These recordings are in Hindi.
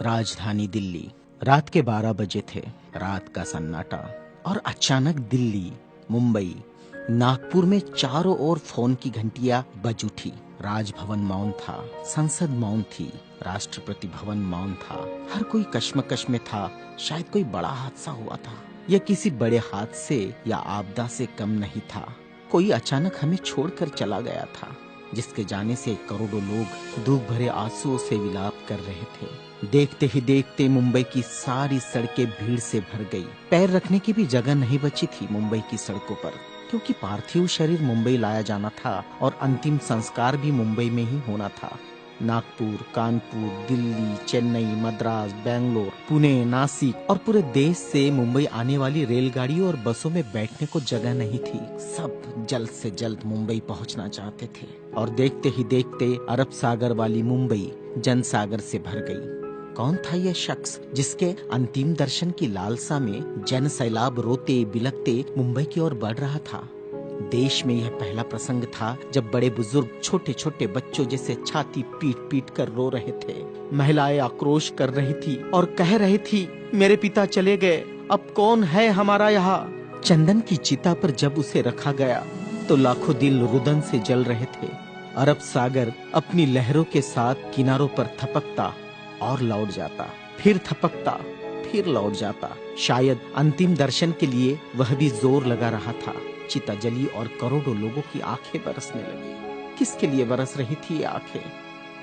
राजधानी दिल्ली। रात के 12 बजे थे। रात का सन्नाटा। और अचानक दिल्ली, मुंबई, नागपुर में चारों ओर फोन की घंटियां बज उठी। राजभवन मौन था, संसद मौन थी, राष्ट्रपति भवन मौन था। हर कोई कश्मकश में था। शायद कोई बड़ा हादसा हुआ था। यह किसी बड़े हादसे या आपदा से कम नहीं था। कोई अचानक हमें छोड़कर चला गया था, जिसके जाने से करोड़ों लोग दुख भरे आंसुओं से विलाप कर रहे थे। देखते ही देखते मुंबई की सारी सड़कें भीड़ से भर गई। पैर रखने की भी जगह नहीं बची थी मुंबई की सड़कों पर, क्योंकि पार्थिव शरीर मुंबई लाया जाना था और अंतिम संस्कार भी मुंबई में ही होना था। नागपुर, कानपुर, दिल्ली, चेन्नई, मद्रास, बेंगलोर, पुणे, नासिक और पूरे देश से मुंबई आने वाली रेलगाड़ियों और बसों में बैठने को जगह नहीं थी। सब जल्द से जल्द मुंबई पहुंचना चाहते थे और देखते ही देखते अरब सागर वाली मुंबई जनसागर से भर गई। कौन था यह शख्स जिसके अंतिम दर्शन की लालसा में जन सैलाब रोते बिलखते मुंबई की ओर बढ़ रहा था? देश में यह पहला प्रसंग था जब बड़े बुजुर्ग छोटे छोटे बच्चों जैसे छाती पीट पीट कर रो रहे थे। महिलाएं आक्रोश कर रही थी और कह रही थी, मेरे पिता चले गए, अब कौन है हमारा यहाँ। चंदन की चिता पर जब उसे रखा गया तो लाखों दिल रुदन से जल रहे थे। अरब सागर अपनी लहरों के साथ किनारों पर थपकता और लौट जाता, फिर थपकता, फिर लौट जाता। शायद अंतिम दर्शन के लिए वह भी जोर लगा रहा था। चिता जली और करोड़ों लोगों की आंखें बरसने लगी। किसके लिए बरस रही थी ये आंखें?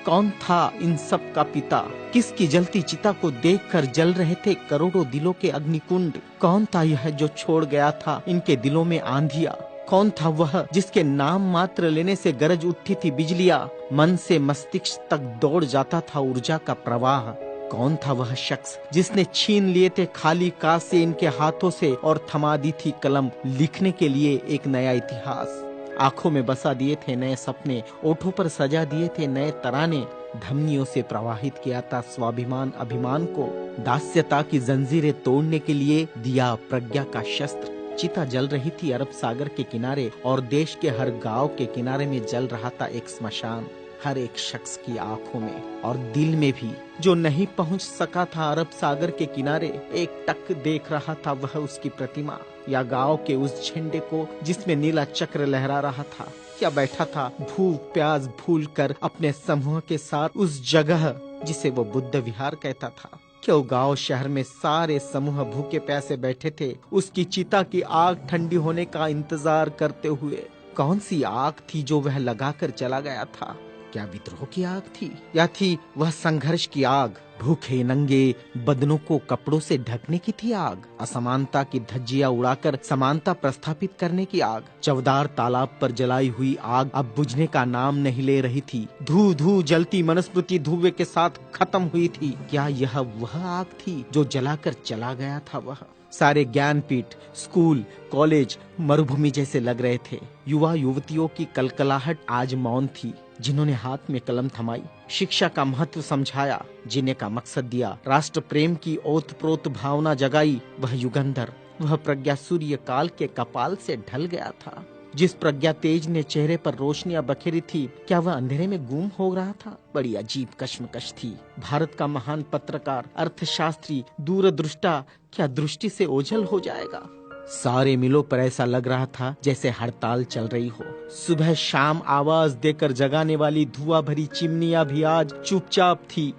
कौन था इन सब का पिता? किसकी जलती चिता को देखकर जल रहे थे करोड़ों दिलों के अग्निकुंड? कौन था यह जो छोड़ गया था इनके दिलों में आंधिया? कौन था वह जिसके नाम मात्र लेने से गरज उठती थी बिजलियां, मन से मस्तिष्क तक दौड़ जाता था ऊर्जा का प्रवाह? कौन था वह शख्स जिसने छीन लिए थे खाली काश से इनके हाथों से और थमा दी थी कलम लिखने के लिए एक नया इतिहास? आंखों में बसा दिए थे नए सपने, ओठों पर सजा दिए थे नए तराने, धमनियों से प्रवाहित किया था स्वाभिमान अभिमान को, दास्यता की जंजीरें तोड़ने के लिए दिया प्रज्ञा का शस्त्र। चिता जल रही थी अरब सागर के किनारे और देश के हर गांव के किनारे में जल रहा था एक स्मशान। हर एक शख्स की आंखों में और दिल में भी जो नहीं पहुंच सका था अरब सागर के किनारे, एक टक देख रहा था वह उसकी प्रतिमा या गांव के उस झंडे को जिसमें नीला चक्र लहरा रहा था, या बैठा था भूख प्यास भूल कर अपने समूह के साथ उस जगह जिसे वो बुद्ध विहार कहता था। क्यों गांव शहर में सारे समूह भूखे प्यासे बैठे थे उसकी चिता की आग ठंडी होने का इंतजार करते हुए? कौन सी आग थी जो वह लगाकर चला गया था? क्या विद्रोह की आग थी या थी वह संघर्ष की आग? भूखे नंगे बदनों को कपड़ों से ढकने की थी आग? असमानता की धज्जियां उड़ाकर समानता प्रस्थापित करने की आग? चवदार तालाब पर जलाई हुई आग अब बुझने का नाम नहीं ले रही थी। धू धू जलती मनुस्मृति धुएं के साथ खत्म हुई थी। क्या यह वह आग थी जो जलाकर चला गया था वह? सारे ज्ञानपीठ, स्कूल, कॉलेज मरुभूमि जैसे लग रहे थे। युवा युवतियों की कलकलाहट आज मौन थी। जिन्होंने हाथ में कलम थमाई, शिक्षा का महत्व समझाया, जीने का मकसद दिया, राष्ट्र प्रेम की ओतप्रोत भावना जगाई, वह युगंधर, वह प्रज्ञा सूर्य काल के कपाल से ढल गया था। जिस प्रज्ञा तेज ने चेहरे पर रोशनियां बखेरी थी, क्या वह अंधेरे में गुम हो रहा था? बड़ी अजीब कश्मकश थी। भारत का महान पत्रकार, अर्थशास्त्री, दूरदृष्टा क्या दृष्टि से ओझल हो जाएगा? सारे मिलों पर ऐसा लग रहा था जैसे हड़ताल चल रही हो। सुबह शाम आवाज देकर जगाने वाली धुआं भरी चिमनियां भी आज चुपचाप थी।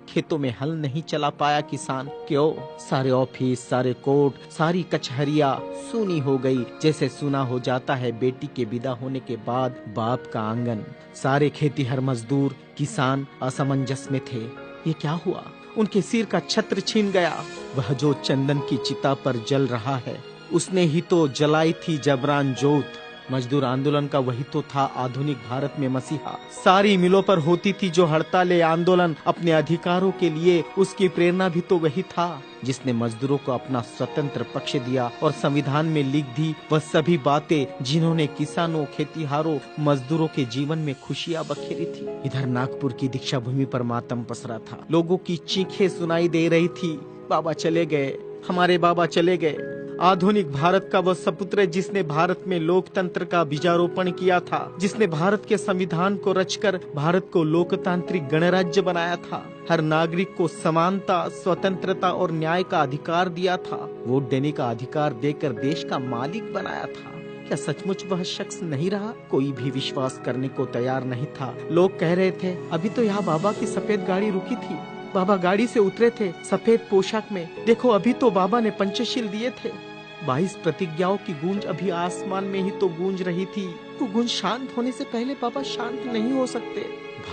खेतों में हल नहीं चला पाया किसान। क्यों? सारे ऑफिस, सारे कोर्ट, सारी कचहरियां सूनी हो गई, जैसे सूना हो जाता है बेटी के विदा होने के बाद बाप का आंगन। सारे खेतीहर मजदूर, किसान असमंजस में थे। ये क्या हुआ? उनके सिर का छत्र छीन गया। वह जो चंदन की चिता पर जल रहा है, उसने ही तो जलाई थी जबरान जोत। मजदूर आंदोलन का वही तो था आधुनिक भारत में मसीहा। सारी मिलों पर होती थी जो हड़ताल आंदोलन अपने अधिकारों के लिए, उसकी प्रेरणा भी तो वही था जिसने मजदूरों को अपना स्वतंत्र पक्ष दिया और संविधान में लिख दी वह सभी बातें जिन्होंने किसानों, खेतीहारों, मजदूरों के जीवन में खुशियां बखेरी थी। इधर नागपुर की दीक्षा भूमि पर मातम पसरा था। लोगों की चीखें सुनाई दे रही थी, बाबा चले गए, हमारे बाबा चले गए। आधुनिक भारत का वह सपुत्र जिसने भारत में लोकतंत्र का बीजारोपण किया था, जिसने भारत के संविधान को रचकर भारत को लोकतांत्रिक गणराज्य बनाया था, हर नागरिक को समानता, स्वतंत्रता और न्याय का अधिकार दिया था, वोट देने का अधिकार देकर देश का मालिक बनाया था। क्या सचमुच वह शख्स नहीं रहा? कोई भी विश्वास करने को तैयार नहीं था। लोग कह रहे थे, अभी तो यहाँ बाबा की सफेद गाड़ी रुकी थी, बाबा गाड़ी से उतरे थे सफेद पोशाक में, देखो अभी तो बाबा ने पंचशील दिए थे। 22 प्रतिज्ञाओं की गूंज अभी आसमान में ही तो गूंज रही थी। वो गूंज शांत होने से पहले बाबा शांत नहीं हो सकते।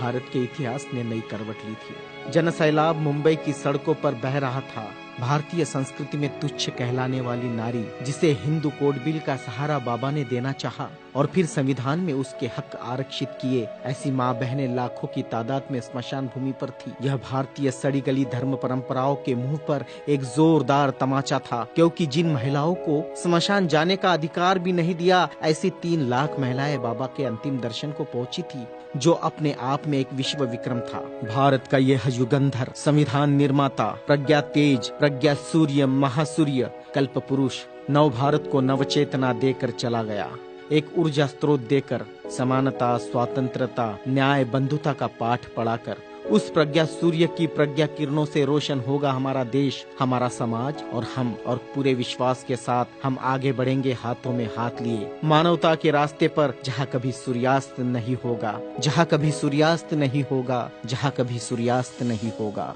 भारत के इतिहास ने नई करवट ली थी। जनसैलाब मुंबई की सड़कों पर बह रहा था। भारतीय संस्कृति में तुच्छ कहलाने वाली नारी, जिसे हिंदू कोड बिल का सहारा बाबा ने देना चाहा और फिर संविधान में उसके हक आरक्षित किए, ऐसी माँ बहनें लाखों की तादाद में स्मशान भूमि पर थी। यह भारतीय सड़ी गली धर्म परंपराओं के मुंह पर एक जोरदार तमाचा था, क्योंकि जिन महिलाओं को स्मशान जाने का अधिकार भी नहीं दिया, ऐसी 3 लाख महिलाएं बाबा के अंतिम दर्शन को पहुंची थी, जो अपने आप में एक विश्व विक्रम था। भारत का यह युगंधर, संविधान निर्माता, प्रज्ञा तेज, प्रज्ञा सूर्य, महासूर्य, कल्प पुरुष नव भारत को नवचेतना देकर चला गया। एक ऊर्जा स्रोत देकर, समानता, स्वतंत्रता, न्याय, बंधुता का पाठ पढ़ाकर, उस प्रज्ञा सूर्य की प्रज्ञा किरणों से रोशन होगा हमारा देश, हमारा समाज और हम। और पूरे विश्वास के साथ हम आगे बढ़ेंगे हाथों में हाथ लिए, मानवता के रास्ते पर, जहाँ कभी सूर्यास्त नहीं होगा, जहाँ कभी सूर्यास्त नहीं होगा, जहाँ कभी सूर्यास्त नहीं होगा।